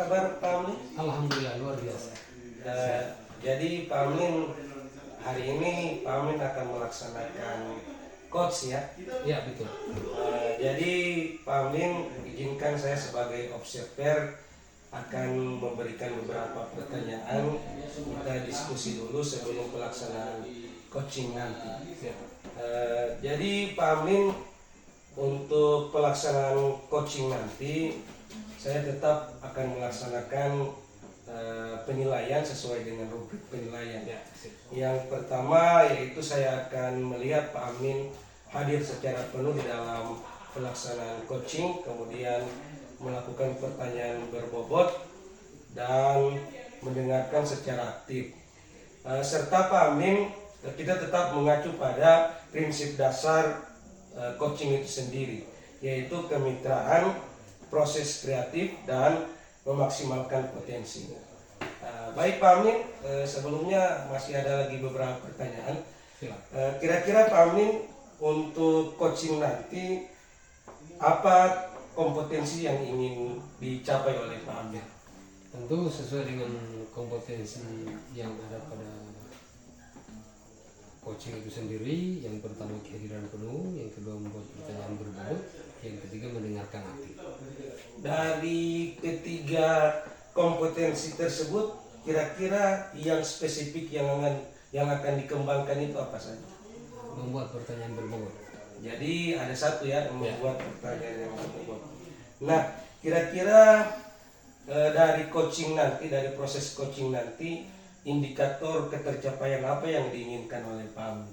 kabar Pak Amlin? Alhamdulillah luar biasa. Jadi Pak Amlin, hari ini Pak Amlin akan melaksanakan coach ya? Ya betul. Jadi Pak Amlin izinkan saya sebagai observer akan memberikan beberapa pertanyaan. Kita diskusi dulu sebelum pelaksanaan coaching nanti. Jadi Pak Amlin, untuk pelaksanaan coaching nanti saya tetap akan melaksanakan penilaian sesuai dengan rubrik penilaian. Yang pertama yaitu saya akan melihat Pak Amin hadir secara penuh di dalam pelaksanaan coaching, kemudian melakukan pertanyaan berbobot dan mendengarkan secara aktif. Serta Pak Amin, kita tetap mengacu pada prinsip dasar coaching itu sendiri, yaitu kemitraan, proses kreatif, dan memaksimalkan potensi. Baik Pak Amin, sebelumnya masih ada lagi beberapa pertanyaan. Kira-kira Pak Amin, untuk coaching nanti apa kompetensi yang ingin dicapai oleh Pak Amin? Tentu sesuai dengan kompetensi yang ada pada coaching itu sendiri. Yang pertama kehadiran penuh, yang kedua membuat pertanyaan berbobot, yang ketiga mendengarkan aktif. Dari ketiga kompetensi tersebut, kira-kira yang spesifik yang akan dikembangkan itu apa saja? Membuat pertanyaan berbobot. Jadi ada satu ya, membuat pertanyaan yang berbobot. Nah, kira-kira dari coaching nanti, dari proses coaching nanti, indikator ketercapaian apa yang diinginkan oleh Pak Amin?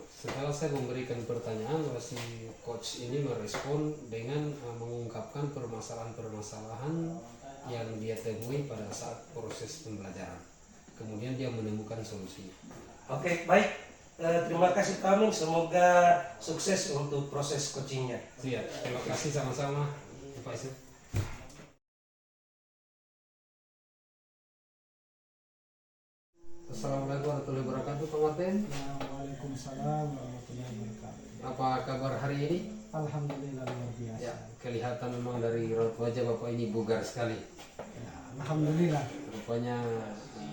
Setelah saya memberikan pertanyaan, si coach ini merespon dengan mengungkapkan permasalahan-permasalahan yang dia temui pada saat proses pembelajaran. Kemudian dia menemukan solusinya. Oke, baik. Terima kasih Pak Amin. Semoga sukses untuk proses coachingnya. Siap. Terima kasih sama-sama, Pak Isu. Assalamualaikum warahmatullahi wabarakatuh, Pak Martin. Waalaikumsalam warahmatullahi wabarakatuh. Apa kabar hari ini? Alhamdulillah luar biasa. Ya, kelihatan memang dari raut wajah Bapak ini bugar sekali. Ya, alhamdulillah. Rupanya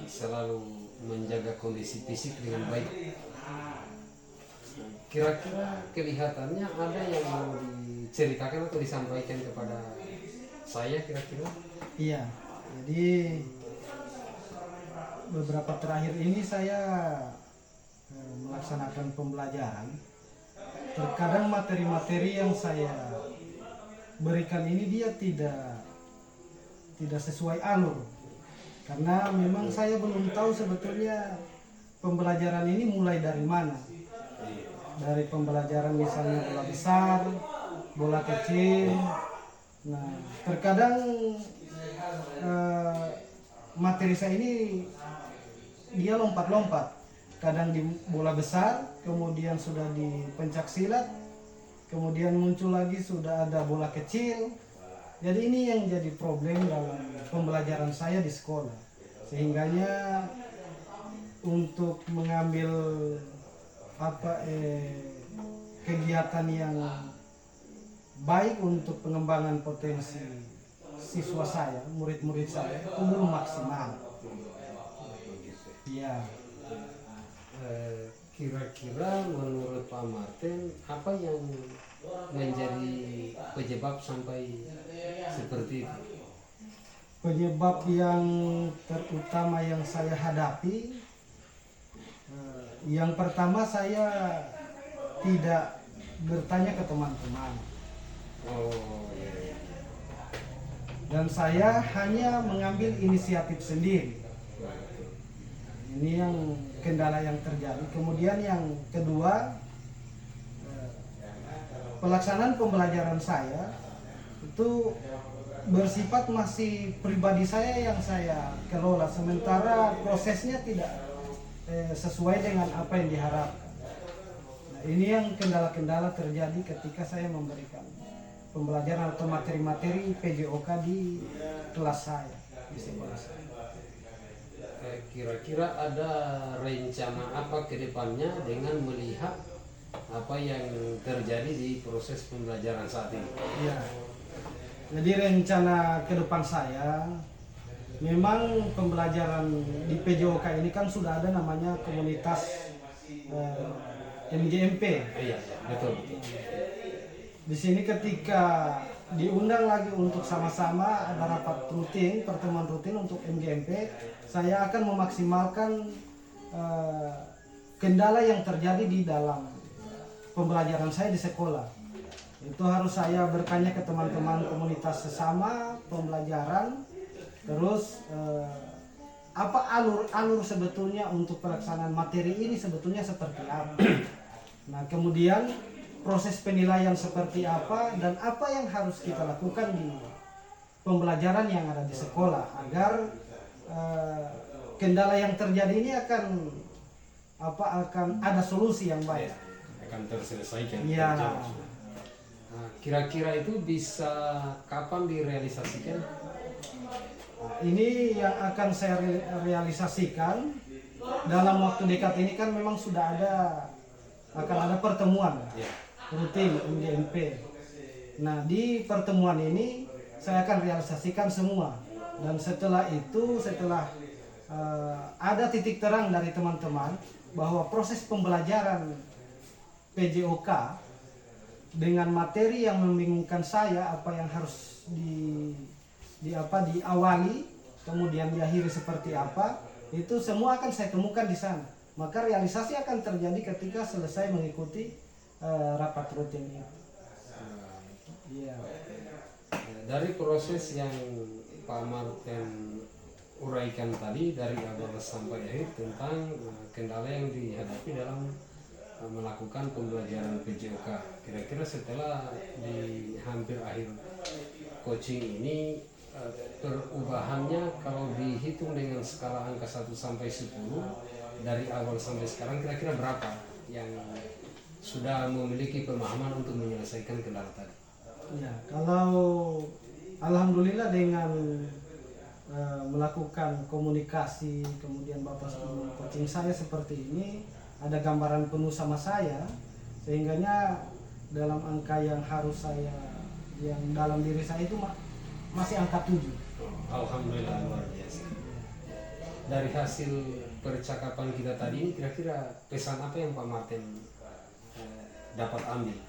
selalu menjaga kondisi fisik dengan baik. Kira-kira kelihatannya ada yang mau diceritakan atau disampaikan kepada saya kira-kira? Iya, jadi beberapa terakhir ini saya melaksanakan pembelajaran. Terkadang materi-materi yang saya berikan ini dia tidak sesuai alur, karena memang saya belum tahu sebetulnya pembelajaran ini mulai dari mana. Dari pembelajaran misalnya bola besar, bola kecil. Nah, terkadang materi saya ini dia lompat-lompat. Kadang di bola besar, kemudian sudah di pencak silat, kemudian muncul lagi sudah ada bola kecil. Jadi ini yang jadi problem dalam pembelajaran saya di sekolah. Sehingganya untuk mengambil kegiatan yang baik untuk pengembangan potensi siswa saya, murid-murid saya itu belum maksimal. Iya. Kira-kira menurut Pak Martin apa yang menjadi penyebab sampai seperti itu? Penyebab yang terutama yang saya hadapi, yang pertama saya tidak bertanya ke teman-teman. Dan saya hanya mengambil inisiatif sendiri. Ini yang kendala yang terjadi. Kemudian yang kedua, pelaksanaan pembelajaran saya itu bersifat masih pribadi saya yang saya kelola, sementara prosesnya tidak sesuai dengan apa yang diharapkan. Nah, ini yang kendala-kendala terjadi ketika saya memberikan pembelajaran atau materi-materi PJOK di kelas saya, di sekolah saya. Kira-kira ada rencana apa ke depannya dengan melihat apa yang terjadi di proses pembelajaran saat ini? Ya, Jadi rencana ke depan saya, memang pembelajaran di PJOK ini kan sudah ada namanya komunitas MGMP. Iya, betul. Di sini ketika diundang lagi untuk sama-sama ada rapat rutin, pertemuan rutin untuk MGMP, saya akan memaksimalkan kendala yang terjadi di dalam pembelajaran saya di sekolah. Itu harus saya bertanya ke teman-teman komunitas sesama pembelajaran, terus apa alur sebetulnya untuk pelaksanaan materi ini sebetulnya seperti apa. Nah, kemudian proses penilaian seperti apa dan apa yang harus kita lakukan di pembelajaran yang ada di sekolah agar kendala yang terjadi ini akan ada solusi yang baik. Akan terselesaikan. Ya. Nah, kira-kira itu bisa kapan direalisasikan? Ini yang akan saya realisasikan dalam waktu dekat ini kan memang sudah akan ada pertemuan rutin MGMP. Nah, di pertemuan ini saya akan realisasikan semua, dan setelah itu ada titik terang dari teman-teman bahwa proses pembelajaran PJOK dengan materi yang membingungkan saya, apa yang harus diawali kemudian diakhiri seperti apa, itu semua akan saya temukan di sana. Maka realisasi akan terjadi ketika selesai mengikuti rapat rutin ini. Iya. Dari proses yang Pak Martin uraikan tadi dari awal sampai akhir tentang kendala yang dihadapi dalam melakukan pembelajaran PJOK. Kira-kira setelah di hampir akhir coaching ini, perubahannya kalau dihitung dengan skala angka 1 sampai 10 dari awal sampai sekarang, kira-kira berapa yang sudah memiliki pemahaman untuk menyelesaikan kendala tadi? Ya, kalau alhamdulillah dengan melakukan komunikasi, kemudian Bapak coaching saya seperti ini, ada gambaran penuh sama saya, sehingganya dalam angka yang harus yang dalam diri saya itu masih angka 7. Alhamdulillah, luar biasa. Dari hasil percakapan kita tadi ini, kira-kira pesan apa yang Pak Martin dapat ambil?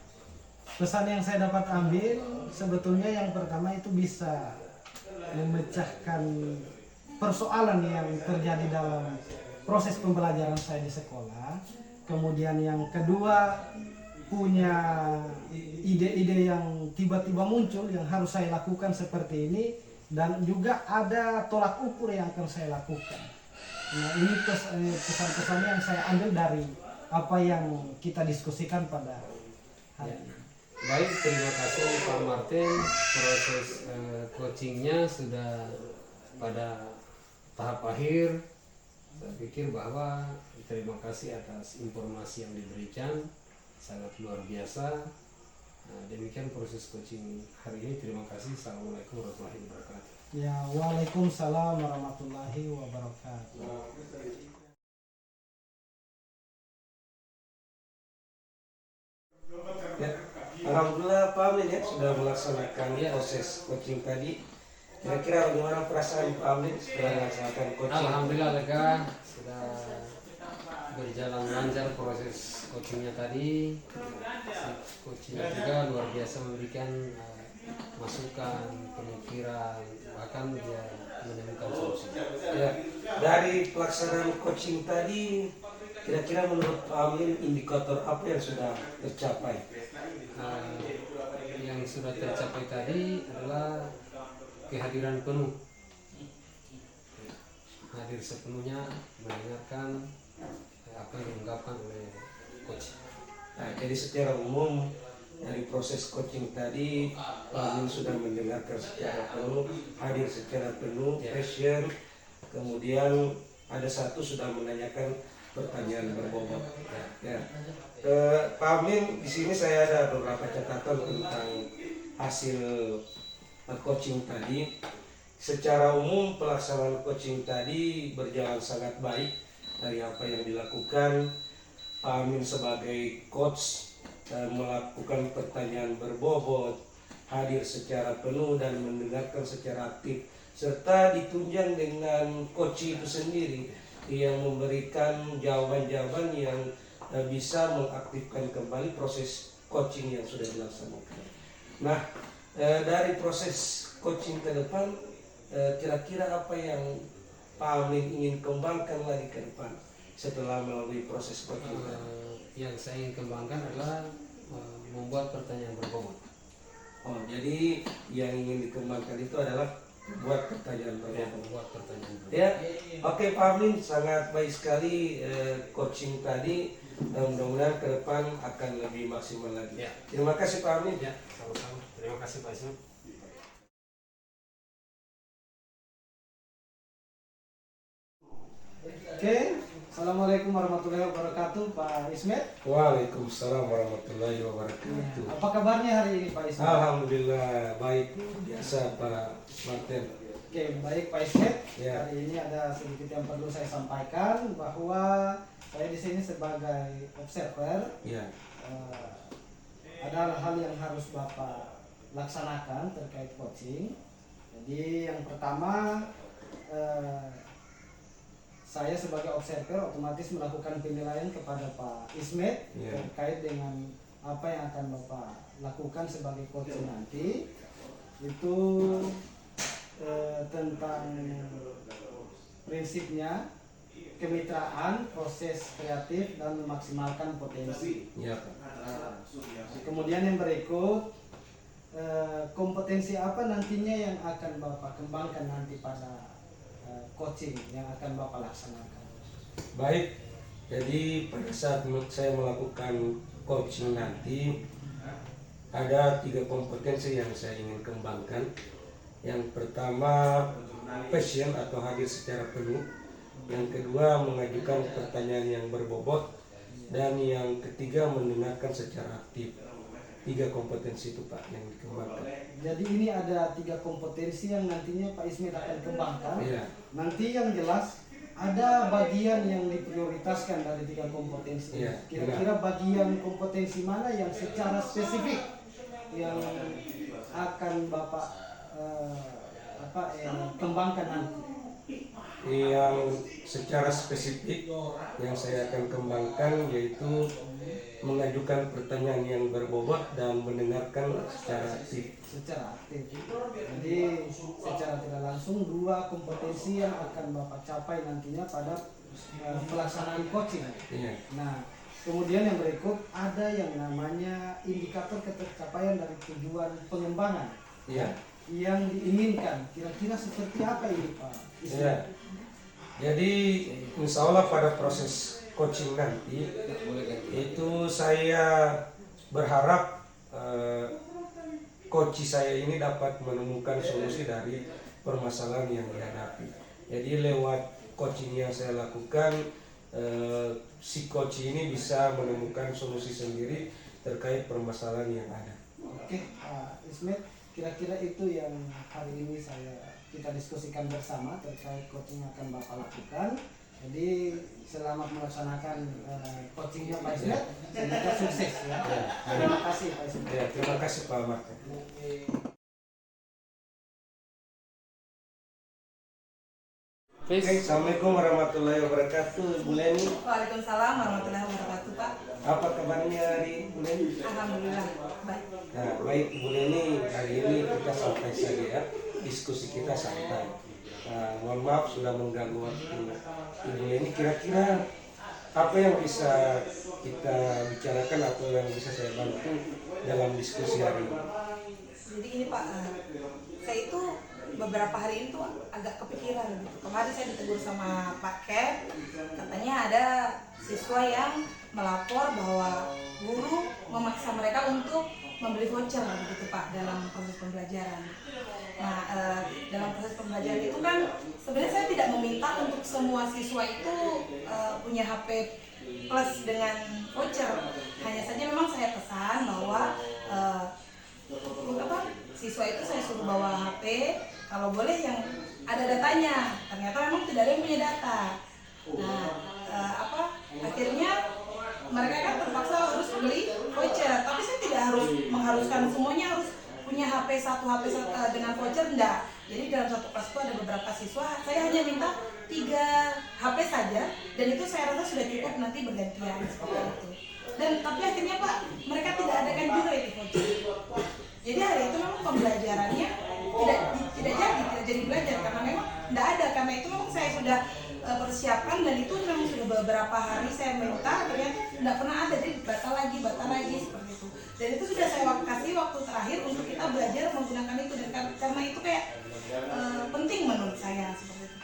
Pesan yang saya dapat ambil sebetulnya yang pertama itu bisa memecahkan persoalan yang terjadi dalam proses pembelajaran saya di sekolah. Kemudian yang kedua, punya ide-ide yang tiba-tiba muncul yang harus saya lakukan seperti ini, dan juga ada tolak ukur yang akan saya lakukan. Nah, ini pesan-pesan yang saya ambil dari apa yang kita diskusikan pada hari ini. Baik, terima kasih Pak Martin. Proses coachingnya sudah pada tahap akhir. Saya pikir bahwa terima kasih atas informasi yang diberikan, sangat luar biasa. Nah, demikian proses coaching hari ini. Terima kasih. Assalamualaikum warahmatullahi wabarakatuh. Ya, waalaikumsalam warahmatullahi wabarakatuh. Ya, alhamdulillah Pak Amin ya sudah melaksanakan proses coaching tadi. Kira-kira bagaimana perasaan Pak Amin setelah melaksanakan coaching? Alhamdulillah lega, sudah berjalan lancar proses coachingnya tadi. Coachingnya juga luar biasa, memberikan masukan, pemikiran, bahkan dia menemukan solusi. Ya, dari pelaksanaan coaching tadi, kira-kira menurut Pak Amin indikator apa yang sudah tercapai? Yang sudah tercapai tadi adalah kehadiran penuh, hadir sepenuhnya mendengarkan apa yang diungkapkan oleh coach. Nah, jadi secara umum dari proses coaching tadi, Pak Amin sudah mendengarkan secara penuh, hadir secara penuh, passion, kemudian ada satu sudah menanyakan pertanyaan berbobot. Ya. Pak Amin, di sini saya ada beberapa catatan tentang hasil coaching tadi. Secara umum pelaksanaan coaching tadi berjalan sangat baik dari apa yang dilakukan. Pak Amin sebagai coach melakukan pertanyaan berbobot, hadir secara penuh dan mendengarkan secara aktif, serta ditunjang dengan coach itu sendiri yang memberikan jawaban-jawaban yang bisa mengaktifkan kembali proses coaching yang sudah dilaksanakan. Nah, dari proses coaching ke depan, kira-kira apa yang Pak Amin ingin kembangkan lagi ke depan setelah melalui proses coaching? Yang saya ingin kembangkan adalah membuat pertanyaan berbobot. Oh, jadi yang ingin dikembangkan itu adalah buat pertanyaan berbobot. Membuat pertanyaan berbobot. Ya, oke Pak Amin, sangat baik sekali coaching tadi. Mudah-mudahan ke depan akan lebih maksimal lagi. Ya. Terima kasih Pak Amin. Ya, sama-sama. Terima kasih Pak Ismail. Oke, Assalamualaikum warahmatullahi wabarakatuh Pak Ismet. Waalaikumsalam warahmatullahi wabarakatuh. Apa kabarnya hari ini Pak Ismet? Alhamdulillah baik, biasa Pak Martin. Oke, baik Pak Ismet. Ya. Hari ini ada sedikit yang perlu saya sampaikan bahwa saya di sini sebagai observer. Ya. Ada hal yang harus Bapak laksanakan terkait coaching. Jadi yang pertama, saya sebagai observer otomatis melakukan penilaian kepada Pak Ismet terkait dengan apa yang akan Bapak lakukan sebagai coaching nanti. Itu tentang prinsipnya kemitraan, proses kreatif, dan memaksimalkan potensi. Ya. Kemudian yang berikut, kompetensi apa nantinya yang akan Bapak kembangkan nanti pada coaching yang akan Bapak laksanakan? Baik, jadi pada saat saya melakukan coaching nanti ada 3 kompetensi yang saya ingin kembangkan. Yang pertama, passion atau hadir secara penuh. Yang kedua, mengajukan pertanyaan yang berbobot. Dan yang ketiga, mendengarkan secara aktif. 3 kompetensi itu Pak yang dikembangkan. Jadi ini ada 3 kompetensi yang nantinya Pak Ismet akan kembangkan. Iya. Nanti yang jelas ada bagian yang diprioritaskan dari 3 kompetensi. Iya, Kira-kira bagian kompetensi mana yang secara spesifik yang akan Bapak kembangkan nanti? Yang secara spesifik yang saya akan kembangkan yaitu mengajukan pertanyaan yang berbobot dan mendengarkan secara aktif. Secara aktif. Jadi secara tidak langsung 2 kompetensi yang akan Bapak capai nantinya pada pelaksanaan coaching. Iya. Nah, kemudian yang berikut ada yang namanya indikator ketercapaian dari tujuan pengembangan. Iya. Yang diinginkan. Kira-kira seperti apa ini Pak Ismet? Iya. Jadi insya Allah pada proses coaching nanti itu saya berharap coach saya ini dapat menemukan solusi dari permasalahan yang dihadapi. Jadi lewat coaching yang saya lakukan, si coach ini bisa menemukan solusi sendiri terkait permasalahan yang ada. Oke, Pak Ismet, kira-kira itu yang hari ini kita diskusikan bersama terkait coaching yang akan Bapak lakukan. Jadi selamat melaksanakan coachingnya Pak Ismet, semoga sukses ya. Terima kasih Pak Ismet. Ya, terima kasih Pak Martin. Assalamualaikum warahmatullahi wabarakatuh, Bu Leni. Waalaikumsalam warahmatullahi wabarakatuh, Pak. Apa kabarnya hari Bu Leni? Alhamdulillah baik. Nah, baik Bu Leni, hari ini kita santai saja ya, diskusi kita santai. Mohon maaf sudah mengganggu waktu Ibu Leni. Kira-kira apa yang bisa kita bicarakan atau yang bisa saya bantu dalam diskusi hari ini? Jadi ini Pak, saya itu beberapa hari ini tuh agak kepikiran gitu. Kemarin saya ditegur sama Pak Ken, katanya ada siswa yang melapor bahwa guru memaksa mereka untuk membeli voucher gitu Pak dalam proses pembelajaran. Nah, dalam proses pembelajaran itu kan sebenarnya saya tidak meminta untuk semua siswa itu punya HP plus dengan voucher. Hanya saja memang saya pesan bahwa siswa itu saya suruh bawa HP, kalau boleh yang ada datanya. Ternyata memang tidak ada yang punya data. Nah, akhirnya mereka kan terpaksa harus beli voucher, tapi saya tidak harus mengharuskan semuanya harus punya HP dengan voucher, enggak. Jadi dalam satu kelas itu ada beberapa siswa, saya hanya minta 3 HP saja, dan itu saya rasa sudah cukup, nanti bergantian seperti itu. Dan tapi akhirnya Pak, mereka tidak adakan juga itu voucher. Jadi hari itu memang pembelajarannya tidak jadi belajar karena memang tidak ada, karena itu memang saya sudah persiapkan, dan itu memang sudah beberapa hari saya minta, ternyata tidak pernah ada, jadi batal lagi seperti itu. Dan itu sudah saya kasih waktu terakhir untuk kita belajar menggunakan itu, dan karena itu kayak penting menurut saya seperti itu.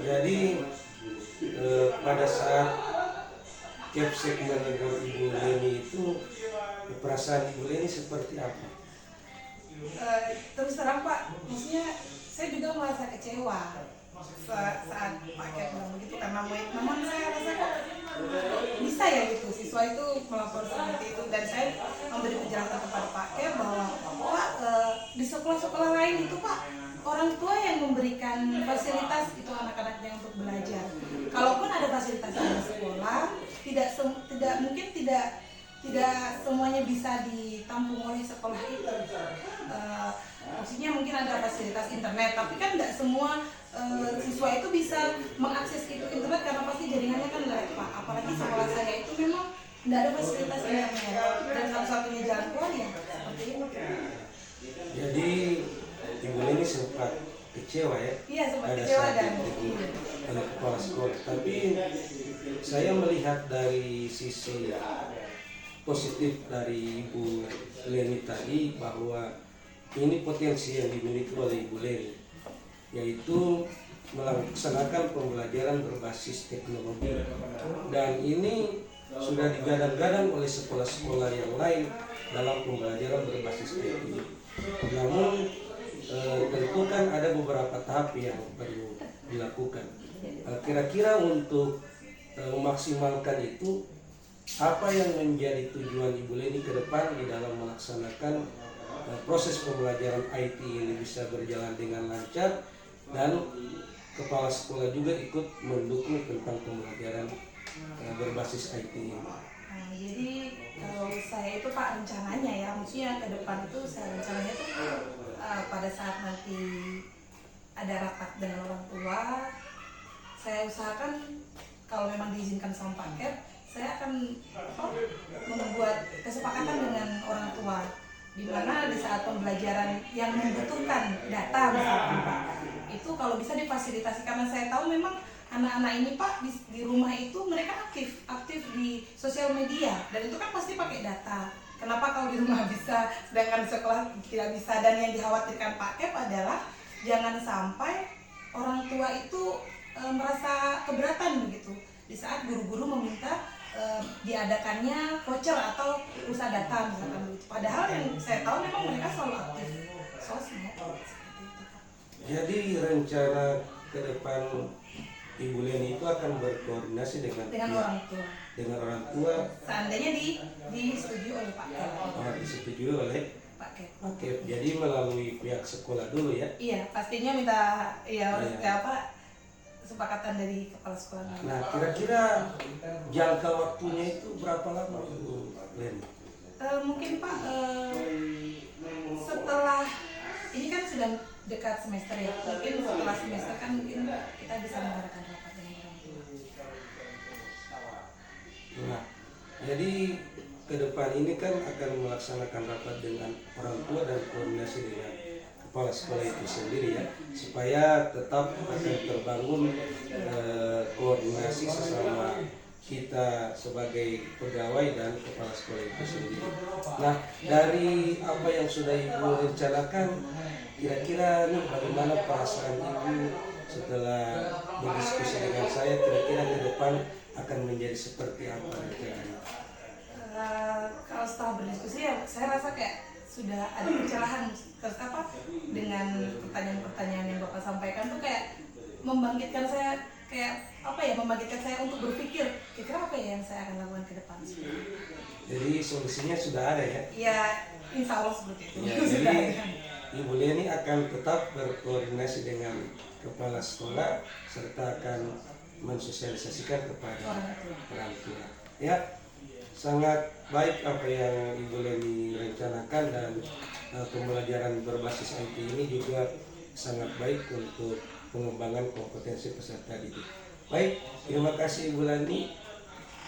Jadi pada saat Capsek menegur Ibu Leni itu, perasaan Ibu Leni seperti apa? Terus terang Pak, maksudnya saya juga merasa kecewa saat Pak Kep bilang begitu, karena memang saya rasa kok bisa ya gitu siswa itu melapor seperti itu, dan saya memberi penjelasan kepada Pak Kep bahwa Pak, di sekolah-sekolah lain itu Pak, orang tua yang memberikan fasilitas itu anak-anaknya untuk belajar. Kalaupun ada fasilitas di sekolah, tidak semuanya bisa ditampung oleh sekolah itu. Maksudnya mungkin ada fasilitas internet, tapi kan tidak semua siswa itu bisa mengakses itu internet karena pasti jaringannya kan lag Pak. Apalagi sekolah saya itu memang tidak ada fasilitas internet, dan satu-satunya jalan keluar ya seperti itu. Jadi Ibu Leni sempat kecewa ya? Iya, sempat pada kecewa saat dan ditegur oleh kepala sekolah. Tapi saya melihat dari sisi positif dari Ibu Leni tadi, bahwa ini potensi yang dimiliki oleh Ibu Leni, yaitu melaksanakan pembelajaran berbasis teknologi, dan ini sudah digadang-gadang oleh sekolah-sekolah yang lain dalam pembelajaran berbasis teknologi. Namun tentu kan ada beberapa tahap yang perlu dilakukan. Kira-kira untuk memaksimalkan itu, apa yang menjadi tujuan Ibu Leni ke depan di dalam melaksanakan proses pembelajaran IT ini bisa berjalan dengan lancar, dan kepala sekolah juga ikut mendukung tentang pembelajaran berbasis IT ini? Jadi kalau saya itu Pak, rencananya ya, maksudnya ke depan itu saya rencananya itu pada saat nanti ada rapat dengan orang tua, saya usahakan kalau memang diizinkan sama Pak Kep, saya akan membuat kesepakatan dengan orang tua, di mana di saat pembelajaran yang membutuhkan data misalkan Pak, itu kalau bisa difasilitasi, karena saya tahu memang anak-anak ini Pak di rumah itu mereka aktif di sosial media, dan itu kan pasti pakai data. Kenapa kalau di rumah bisa sedangkan di sekolah tidak bisa? Dan yang dikhawatirkan Pak Kep adalah jangan sampai orang tua itu merasa keberatan begitu di saat guru-guru meminta diadakannya voucher atau pulsa data misalkan begitu. Padahal yang saya tahu memang mereka selalu aktif sosmed. Jadi rencana ke depan Ibu Leni itu akan berkoordinasi dengan orang tua. Seandainya disetujui oleh Pak Kep. Disetujui oleh Pak Kep. Oke, jadi melalui pihak sekolah dulu ya? Iya, pastinya minta kesepakatan dari kepala sekolah. Nah, kira-kira jangka waktunya itu berapa lama Ibu Leni? Mungkin Pak, setelah ini kan sudah dekat semester ya, mungkin setelah semester kan mungkin kita bisa mengadakan rapat dengan orang tua. Nah, jadi ke depan ini kan akan melaksanakan rapat dengan orang tua dan koordinasi dengan kepala sekolah itu sendiri ya, supaya tetap akan terbangun koordinasi sesama kita sebagai pegawai dan kepala sekolah itu sendiri. Nah, dari apa yang sudah Ibu rencanakan, kira-kira nih bagaimana perasaan Ibu setelah berdiskusi dengan saya, kira-kira ke depan akan menjadi seperti apa rencananya? Kalau setelah berdiskusi ya saya rasa kayak sudah ada pencerahan, terus dengan pertanyaan-pertanyaan yang Bapak sampaikan tuh kayak membangkitkan saya membangkitkan saya untuk berpikir kira-kira apa ya yang saya akan lakukan ke depan. Jadi solusinya sudah ada ya? Ya, insya Allah seperti itu. Ya, jadi Ibu Leni akan tetap berkoordinasi dengan kepala sekolah serta akan mensosialisasikan kepada orang tua. Ya, sangat baik apa yang Ibu Leni rencanakan, dan pembelajaran berbasis IT ini juga sangat baik untuk pengembangan kompetensi peserta didik. Baik, terima kasih Ibu Leni.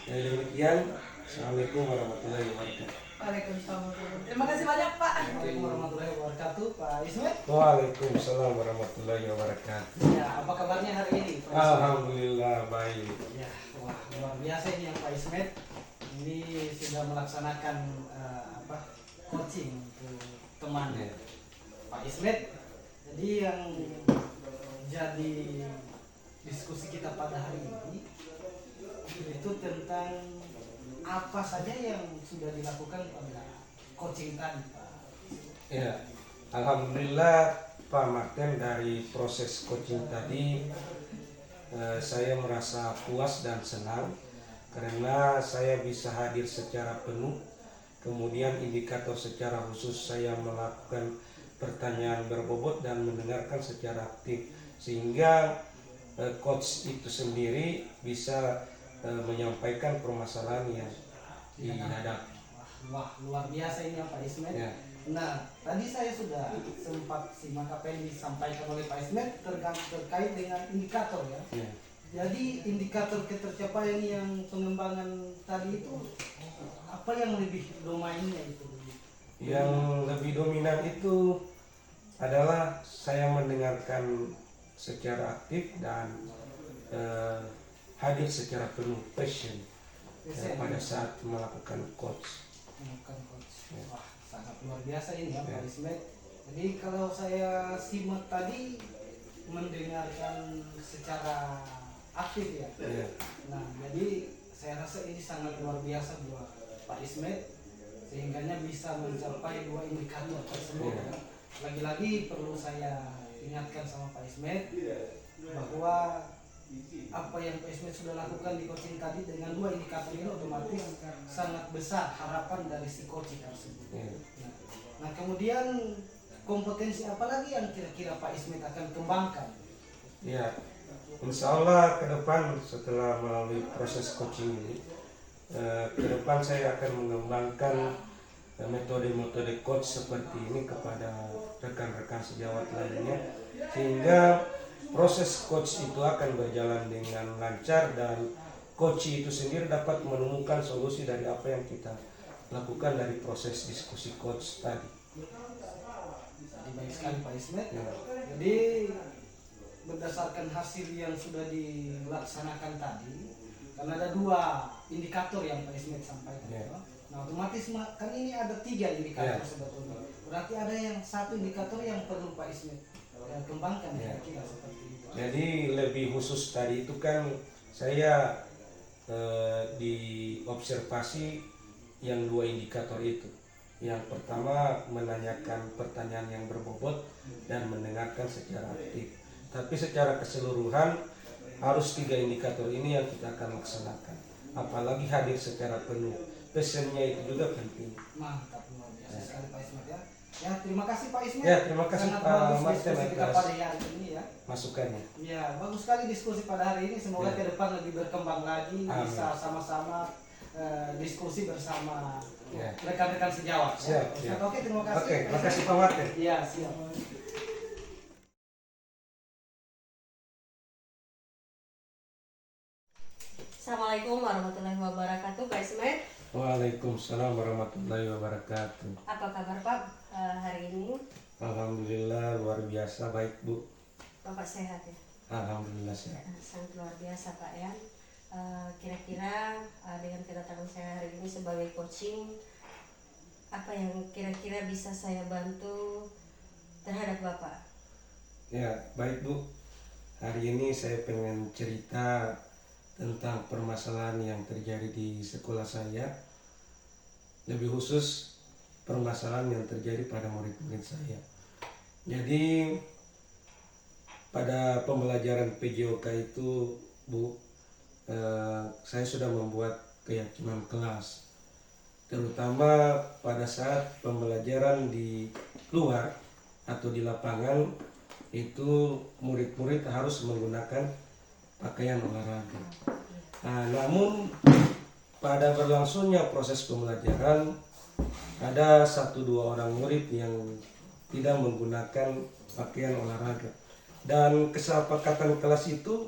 Demikian, Assalamualaikum warahmatullahi wabarakatuh. Waalaikumsalam. Terima kasih banyak Pak. Assalamualaikum warahmatullahi wabarakatuh, Pak Ismet. Waalaikumsalam warahmatullahi wabarakatuh. Ya, apa kabarnya hari ini, Pak Ismet? Alhamdulillah baik. Ya, wah, luar biasa ini yang Pak Ismet. Ini sudah melaksanakan coaching untuk teman Ya. Pak Ismet. Jadi yang jadi diskusi kita pada hari ini itu tentang apa saja yang sudah dilakukan pada coaching tadi, Pak. Ya, alhamdulillah Pak Martin, dari proses coaching tadi saya merasa puas dan senang karena saya bisa hadir secara penuh. Kemudian indikator secara khusus saya melakukan pertanyaan berbobot dan mendengarkan secara aktif, sehingga coach itu sendiri bisa menyampaikan permasalahan yang dihadapi. Wah, luar biasa ini ya Pak Ismet. Ya. Nah, tadi saya sudah sempat simak apa yang disampaikan oleh Pak Ismet terkait dengan indikator ya. Ya. Jadi indikator ketercapaian yang pengembangan tadi itu apa yang lebih domainnya itu? Yang lebih dominan itu adalah saya mendengarkan secara aktif dan hadir secara penuh passion pada saat melakukan coach. Bukan coach. Ya. Wah, sangat luar biasa ini ya Ya. Pak Ismet. Jadi kalau saya simak tadi mendengarkan secara aktif ya. Ya. Nah, jadi saya rasa ini sangat luar biasa buat Pak Ismet, sehingganya bisa mencapai dua indikator tersebut. Ya. Lagi-lagi perlu saya ingatkan sama Pak Ismet bahwa apa yang Pak Ismet sudah lakukan di coaching tadi dengan dua indikator ini otomatis sangat besar harapan dari si coaching tersebut. Ya. Nah, kemudian kompetensi apa lagi yang kira-kira Pak Ismet akan kembangkan? Ya, insya Allah ke depan setelah melalui proses coaching ini, ke depan saya akan mengembangkan metode-metode coach seperti ini kepada rekan-rekan sejawat lainnya, sehingga proses coach itu akan berjalan dengan lancar dan coach itu sendiri dapat menemukan solusi dari apa yang kita lakukan dari proses diskusi coach tadi. Jadi baik sekali Pak Ismet. Ya. Jadi berdasarkan hasil yang sudah dilaksanakan tadi, karena ada dua indikator yang Pak Ismet sampaikan. Ya. Nah, otomatis kan ini ada tiga indikator Ya. sebetulnya. Berarti ada yang satu indikator yang perlu Pak Ismet kembangkan Ya. kira-kira seperti itu. Jadi lebih khusus tadi itu kan saya diobservasi yang dua indikator itu. Yang pertama menanyakan pertanyaan yang berbobot dan mendengarkan secara aktif. Tapi secara keseluruhan harus tiga indikator ini yang kita akan laksanakan. Apalagi hadir secara penuh. Pesannya itu juga penting. Mantap, luar biasa sekali Pak Ismet ya. Ya, terima kasih Pak Ismet. Ya, terima kasih Sangat Pak bagus Martin diskusi kita atas pada hari ini ya. masukannya. Ya, bagus sekali diskusi pada hari ini. Semoga Ya. ke depan lebih berkembang lagi, Amin. bisa sama-sama diskusi bersama Ya. rekan-rekan sejawat. Siap, Ya. siap. Oke, terima kasih. Oke, terima kasih Pak Martin. Iya, siap. Assalamualaikum warahmatullahi wabarakatuh, Pak Ismet. Waalaikumsalam warahmatullahi wabarakatuh. Apa kabar Pak hari ini? Alhamdulillah luar biasa baik Bu. Bapak sehat ya? Alhamdulillah sehat. Sangat luar biasa Pak ya. Kira-kira dengan kedatangan saya hari ini sebagai coaching, apa yang kira-kira bisa saya bantu terhadap Bapak? Ya baik Bu. Hari ini saya pengen cerita tentang permasalahan yang terjadi di sekolah saya. Lebih khusus permasalahan yang terjadi pada murid-murid saya. Jadi pada pembelajaran PJOK itu Bu, saya sudah membuat keyakinan kelas, terutama pada saat pembelajaran di luar atau di lapangan itu murid-murid harus menggunakan pakaian olahraga. Nah, namun pada berlangsungnya proses pembelajaran ada 1-2 orang murid yang tidak menggunakan pakaian olahraga, dan kesepakatan kelas itu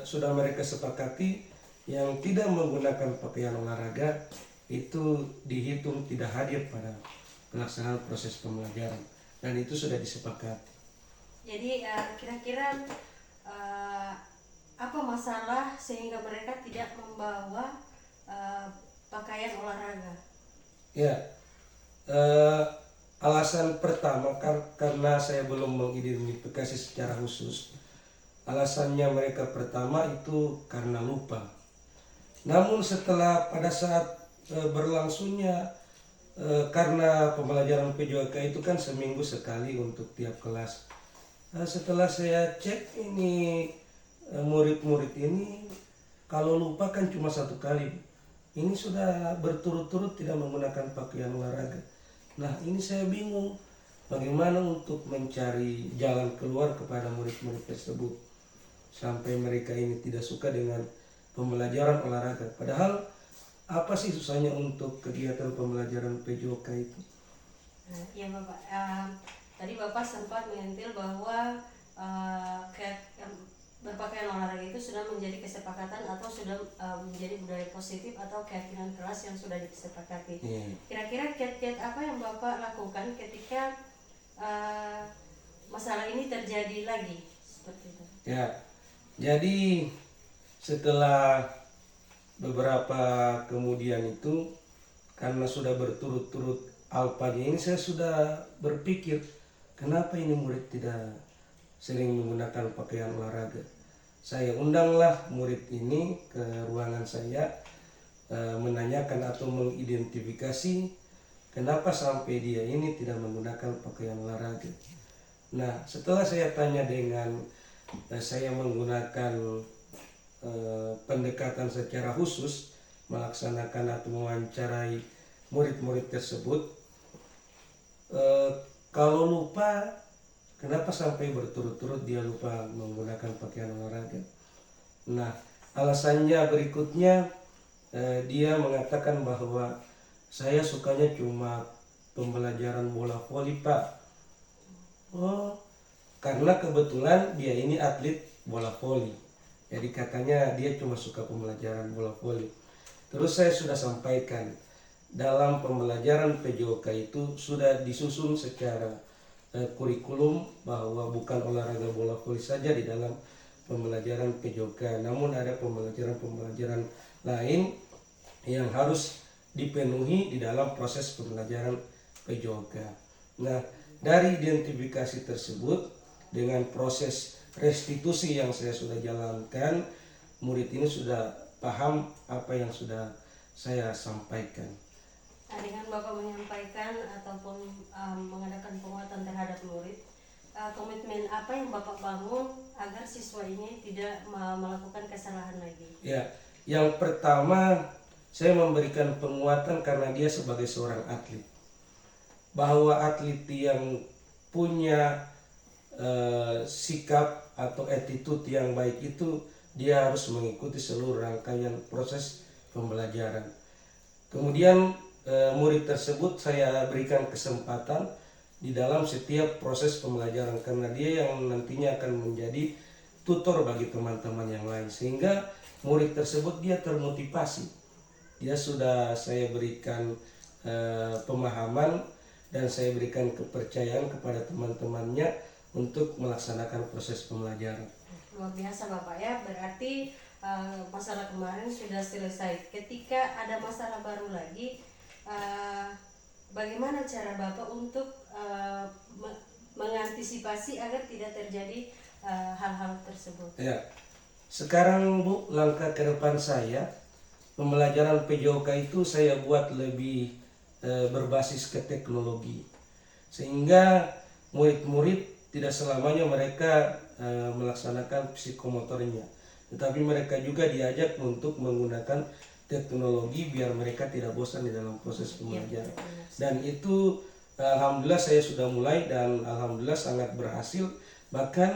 sudah mereka sepakati yang tidak menggunakan pakaian olahraga itu dihitung tidak hadir pada pelaksanaan proses pembelajaran, dan itu sudah disepakati. Jadi kira-kira apa masalah sehingga mereka tidak membawa pakaian olahraga? Ya, alasan pertama karena saya belum mengidentifikasi secara khusus. Alasannya mereka pertama itu karena lupa. Namun setelah pada saat berlangsungnya karena pembelajaran PJOK itu kan seminggu sekali untuk tiap kelas. Setelah saya cek ini murid-murid ini kalau lupa kan cuma 1 kali. Ini sudah berturut-turut tidak menggunakan pakaian olahraga. Nah, ini saya bingung bagaimana untuk mencari jalan keluar kepada murid-murid tersebut sampai mereka ini tidak suka dengan pembelajaran olahraga. Padahal apa sih susahnya untuk kegiatan pembelajaran PJOK itu? Ya Bapak, tadi Bapak sempat menyentil bahwa berpakaian olahraga itu sudah menjadi kesepakatan atau sudah menjadi budaya positif atau keyakinan keras yang sudah disepakati. Kira-kira kiat-kiat apa yang Bapak lakukan ketika masalah ini terjadi lagi seperti itu? Ya, jadi setelah beberapa kemudian itu karena sudah berturut-turut alpanya ini saya sudah berpikir kenapa ini murid tidak sering menggunakan pakaian olahraga. Saya undanglah murid ini ke ruangan saya menanyakan atau mengidentifikasi kenapa sampai dia ini tidak menggunakan pakaian olahraga. Nah, setelah saya tanya dengan saya menggunakan pendekatan secara khusus melaksanakan atau mewawancarai murid-murid tersebut, kalau lupa kenapa sampai berturut-turut dia lupa menggunakan pakaian olahraga. Nah, alasannya berikutnya dia mengatakan bahwa saya sukanya cuma pembelajaran bola voli, Pak. Oh, karena kebetulan dia ini atlet bola voli. Jadi katanya dia cuma suka pembelajaran bola voli. Terus saya sudah sampaikan dalam pembelajaran PJOK itu sudah disusun secara kurikulum bahwa bukan olahraga bola voli saja di dalam pembelajaran PJOK, namun ada pembelajaran-pembelajaran lain yang harus dipenuhi di dalam proses pembelajaran PJOK. Nah, dari identifikasi tersebut dengan proses restitusi yang saya sudah jalankan, murid ini sudah paham apa yang sudah saya sampaikan. Dengan Bapak menyampaikan ataupun mengadakan penguatan terhadap murid, komitmen apa yang Bapak bangun agar siswa ini tidak melakukan kesalahan lagi? Ya, yang pertama saya memberikan penguatan karena dia sebagai seorang atlet. Bahwa atlet yang punya sikap atau attitude yang baik itu dia harus mengikuti seluruh rangkaian proses pembelajaran. Kemudian murid tersebut saya berikan kesempatan di dalam setiap proses pembelajaran karena dia yang nantinya akan menjadi tutor bagi teman-teman yang lain, sehingga murid tersebut dia termotivasi. Dia sudah saya berikan pemahaman dan saya berikan kepercayaan kepada teman-temannya untuk melaksanakan proses pembelajaran. Luar biasa Bapak ya, berarti masalah kemarin sudah selesai. Ketika ada masalah baru lagi, bagaimana cara Bapak untuk mengantisipasi agar tidak terjadi hal-hal tersebut? Ya, sekarang Bu, langkah ke depan saya pembelajaran PJOK itu saya buat lebih berbasis ke teknologi, sehingga murid-murid tidak selamanya mereka melaksanakan psikomotornya, tetapi mereka juga diajak untuk menggunakan teknologi biar mereka tidak bosan di dalam proses pembelajaran. Dan itu alhamdulillah saya sudah mulai dan alhamdulillah sangat berhasil. Bahkan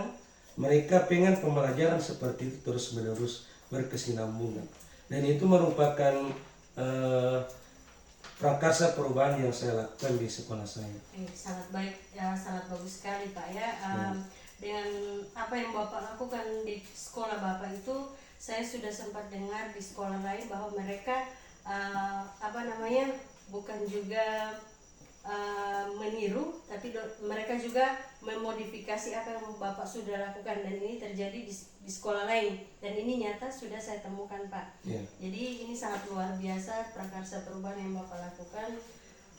mereka pengen pembelajaran seperti itu terus menerus berkesinambungan. Dan itu merupakan prakarsa perubahan yang saya lakukan di sekolah saya. Sangat baik, ya, sangat bagus sekali Pak ya. Dengan apa yang Bapak lakukan di sekolah Bapak itu, saya sudah sempat dengar di sekolah lain bahwa mereka bukan juga meniru, tapi mereka juga memodifikasi apa yang Bapak sudah lakukan, dan ini terjadi di sekolah lain, dan ini nyata sudah saya temukan Pak. Ya. Jadi ini sangat luar biasa prakarsa perubahan yang Bapak lakukan.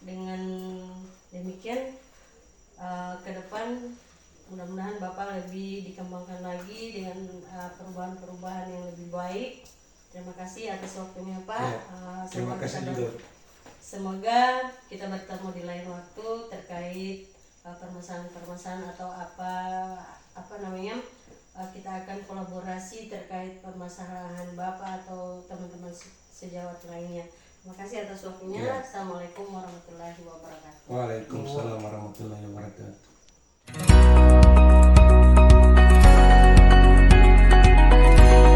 Dengan demikian ke depan mudah-mudahan Bapak lebih dikembangkan lagi dengan perubahan-perubahan yang lebih baik. Terima kasih atas waktunya Pak. Ya, terima kasih juga. Semoga kita bertemu di lain waktu terkait permasalahan-permasalahan atau kita akan kolaborasi terkait permasalahan Bapak atau teman-teman sejawat lainnya. Terima kasih atas waktunya. Ya. Assalamualaikum warahmatullahi wabarakatuh. Waalaikumsalam warahmatullahi wabarakatuh.